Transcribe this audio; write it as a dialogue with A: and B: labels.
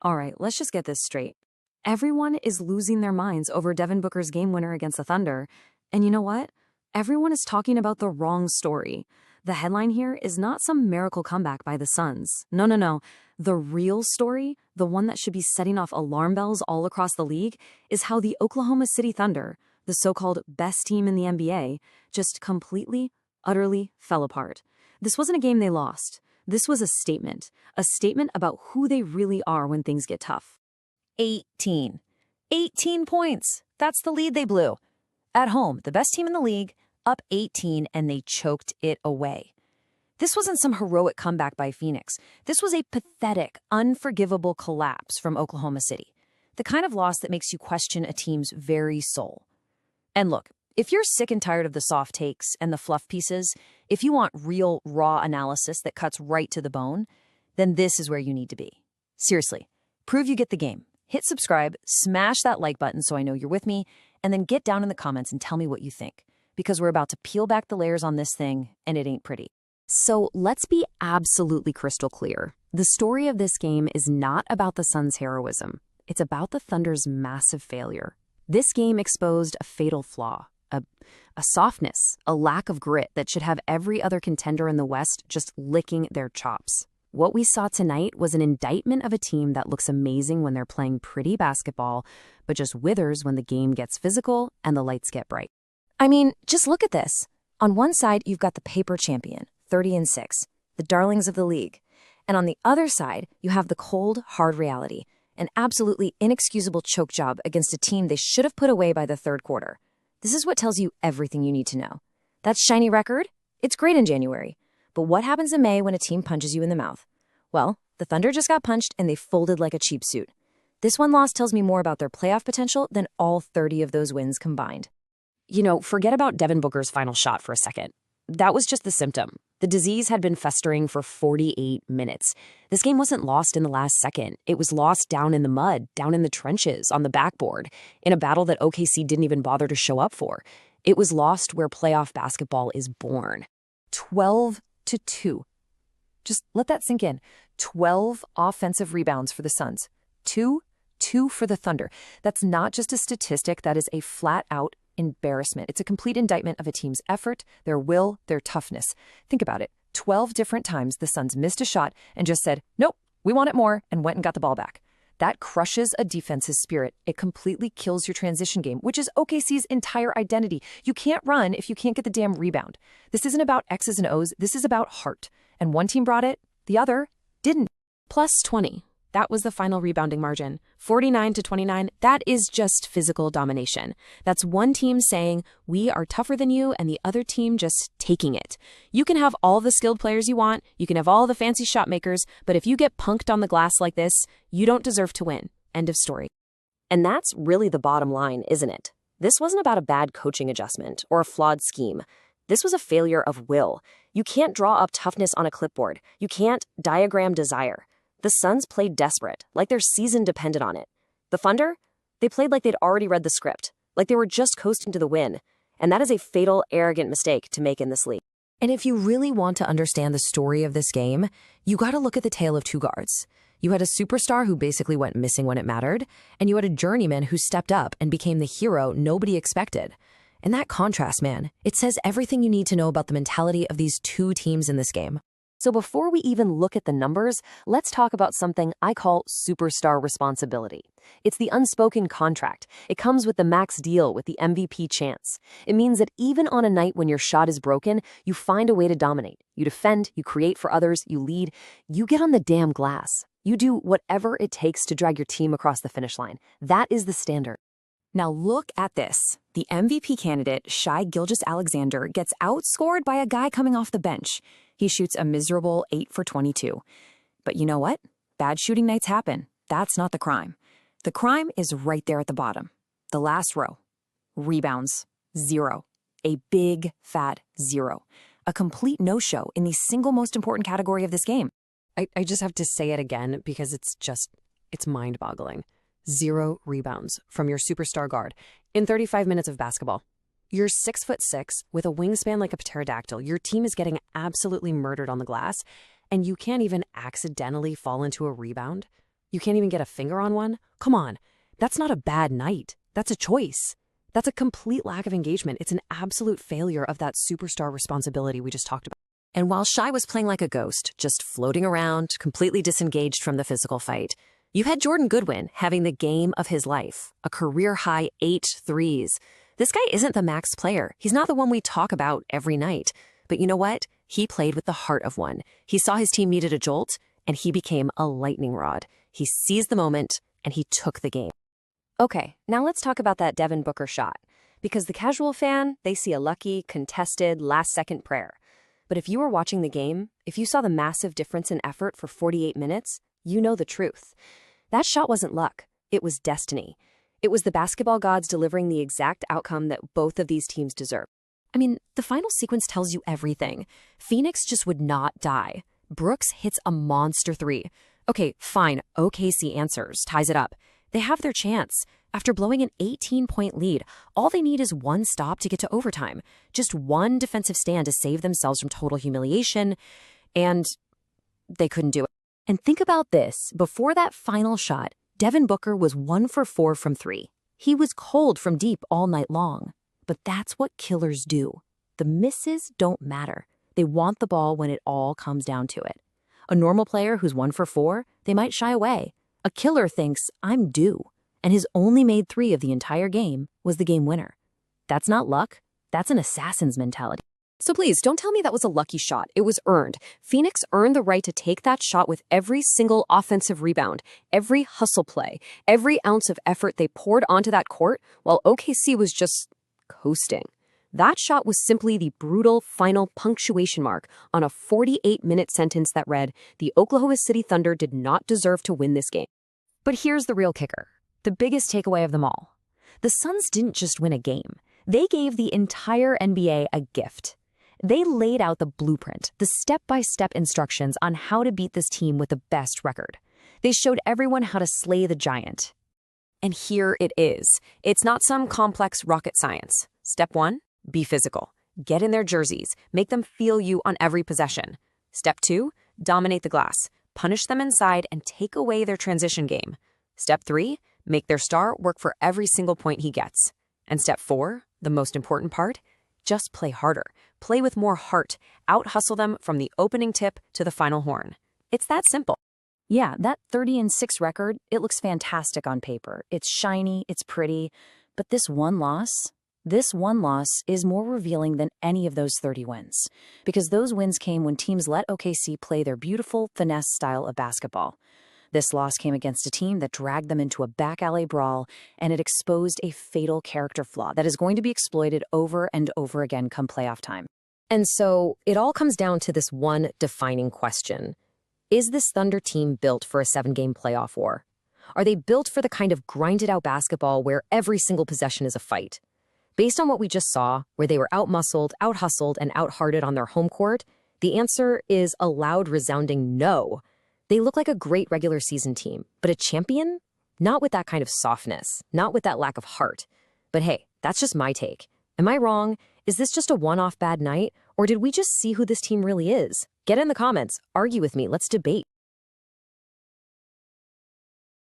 A: All right, let's just get this straight. Everyone is losing their minds over Devin Booker's game winner against the Thunder. And you know what? Everyone is talking about the wrong story. The headline here is not some miracle comeback by the Suns. No, no, no. The real story, the one that should be setting off alarm bells all across the league, is how the Oklahoma City Thunder, the so-called best team in the NBA, just completely, utterly fell apart. This wasn't a game they lost. This was a statement about who they really are when things get tough.
B: 18. 18 points. That's the lead they blew. At home, the best team in the league, up 18, and they choked it away. This wasn't some heroic comeback by Phoenix. This was a pathetic, unforgivable collapse from Oklahoma City. The kind of loss that makes you question a team's very soul. And look, if you're sick and tired of the soft takes and the fluff pieces, if you want real, raw analysis that cuts right to the bone, then this is where you need to be. Seriously, prove you get the game. Hit subscribe, smash that like button so I know you're with me, and then get down in the comments and tell me what you think. Because we're about to peel back the layers on this thing, and it ain't pretty.
A: So let's be absolutely crystal clear. The story of this game is not about the Suns' heroism. It's about the Thunder's massive failure. This game exposed a fatal flaw, a softness, a lack of grit that should have every other contender in the West just licking their chops. What we saw tonight was an indictment of a team that looks amazing when they're playing pretty basketball, but just withers when the game gets physical and the lights get bright.
B: I mean, just look at this. On one side, you've got the paper champion, 30-6, the darlings of the league. And on the other side, you have the cold, hard reality, an absolutely inexcusable choke job against a team they should have put away by the third quarter. This is what tells you everything you need to know. That shiny record? It's great in January. But what happens in May when a team punches you in the mouth? Well, the Thunder just got punched and they folded like a cheap suit. This one loss tells me more about their playoff potential than all 30 of those wins combined.
A: You know, forget about Devin Booker's final shot for a second. That was just the symptom. The disease had been festering for 48 minutes. This game wasn't lost in the last second. It was lost down in the mud, down in the trenches, on the backboard, in a battle that OKC didn't even bother to show up for. It was lost where playoff basketball is born.
B: 12-2. Just let that sink in. 12 offensive rebounds for the Suns. 2 for the Thunder. That's not just a statistic, that is a flat-out embarrassment. It's a complete indictment of a team's effort, their will, their toughness. Think about it. 12 different times the Suns missed a shot and just said, nope, we want it more, and went and got the ball back. That crushes a defense's spirit. It completely kills your transition game, which is OKC's entire identity. You can't run if you can't get the damn rebound. This isn't about X's and O's. This is about heart. And one team brought it, the other didn't.
A: Plus 20. That was the final rebounding margin. 49-29, that is just physical domination. That's one team saying, we are tougher than you, and the other team just taking it. You can have all the skilled players you want, you can have all the fancy shot makers, but if you get punked on the glass like this, you don't deserve to win. End of story. And that's really the bottom line, isn't it? This wasn't about a bad coaching adjustment or a flawed scheme. This was a failure of will. You can't draw up toughness on a clipboard. You can't diagram desire. The Suns played desperate, like their season depended on it. The Thunder? They played like they'd already read the script, like they were just coasting to the win. And that is a fatal, arrogant mistake to make in this league.
B: And if you really want to understand the story of this game, you got to look at the tale of two guards. You had a superstar who basically went missing when it mattered, and you had a journeyman who stepped up and became the hero nobody expected. And that contrast, man, it says everything you need to know about the mentality of these two teams in this game.
A: So before we even look at the numbers, let's talk about something I call superstar responsibility. It's the unspoken contract. It comes with the max deal with the MVP chance. It means that even on a night when your shot is broken, you find a way to dominate. You defend, you create for others, you lead, you get on the damn glass. You do whatever it takes to drag your team across the finish line. That is the standard. Now look at this. The MVP candidate, Shai Gilgeous-Alexander, gets outscored by a guy coming off the bench. He shoots a miserable 8 for 22. But you know what? Bad shooting nights happen. That's not the crime. The crime is right there at the bottom. The last row. Rebounds. 0. A big, fat 0. A complete no-show in the single most important category of this game. I just have to say it again because it's mind-boggling. 0 rebounds from your superstar guard in 35 minutes of basketball. You're 6'6" with a wingspan like a pterodactyl. Your team is getting absolutely murdered on the glass, and you can't even accidentally fall into a rebound. You can't even get a finger on one? Come on, that's not a bad night. That's a choice. That's a complete lack of engagement. It's an absolute failure of that superstar responsibility we just talked about. And while Shai was playing like a ghost, just floating around, completely disengaged from the physical fight, you had Jordan Goodwin having the game of his life, a career-high 8 threes. This guy isn't the max player. He's not the one we talk about every night. But you know what? He played with the heart of one. He saw his team needed a jolt, and he became a lightning rod. He seized the moment, and he took the game. Okay, now let's talk about that Devin Booker shot. Because the casual fan, they see a lucky, contested, last-second prayer. But if you were watching the game, if you saw the massive difference in effort for 48 minutes, you know the truth. That shot wasn't luck. It was destiny. It was the basketball gods delivering the exact outcome that both of these teams deserve. I mean, the final sequence tells you everything. Phoenix just would not die. Brooks hits a monster three. Okay, fine, OKC answers, ties it up. They have their chance. After blowing an 18-point lead, all they need is one stop to get to overtime. Just one defensive stand to save themselves from total humiliation, and they couldn't do it. And think about this. Before that final shot, Devin Booker was 1 for 4 from 3. He was cold from deep all night long. But that's what killers do. The misses don't matter. They want the ball when it all comes down to it. A normal player who's 1 for 4, they might shy away. A killer thinks, I'm due. And his only made 3 of the entire game was the game winner. That's not luck. That's an assassin's mentality. So please, don't tell me that was a lucky shot. It was earned. Phoenix earned the right to take that shot with every single offensive rebound, every hustle play, every ounce of effort they poured onto that court, while OKC was just coasting. That shot was simply the brutal final punctuation mark on a 48-minute sentence that read, the Oklahoma City Thunder did not deserve to win this game. But here's the real kicker, the biggest takeaway of them all. The Suns didn't just win a game. They gave the entire NBA a gift. They laid out the blueprint, the step-by-step instructions on how to beat this team with the best record. They showed everyone how to slay the giant. And here it is. It's not some complex rocket science. Step 1, be physical. Get in their jerseys. Make them feel you on every possession. Step 2, dominate the glass. Punish them inside and take away their transition game. Step 3, make their star work for every single point he gets. And step 4, the most important part, just play harder. Play with more heart. Out-hustle them from the opening tip to the final horn. It's that simple.
B: Yeah, that 30-6 record, it looks fantastic on paper. It's shiny, it's pretty, but this one loss is more revealing than any of those 30 wins. Because those wins came when teams let OKC play their beautiful finesse style of basketball. This loss came against a team that dragged them into a back alley brawl, and it exposed a fatal character flaw that is going to be exploited over and over again come playoff time.
A: And so it all comes down to this one defining question. Is this Thunder team built for a 7-game playoff war? Are they built for the kind of grinded-out basketball where every single possession is a fight? Based on what we just saw, where they were out-muscled, out-hustled, and out-hearted on their home court, the answer is a loud, resounding no. They look like a great regular season team, but a champion? Not with that kind of softness, not with that lack of heart. But hey, that's just my take. Am I wrong? Is this just a one-off bad night? Or did we just see who this team really is? Get in the comments, argue with me, let's debate.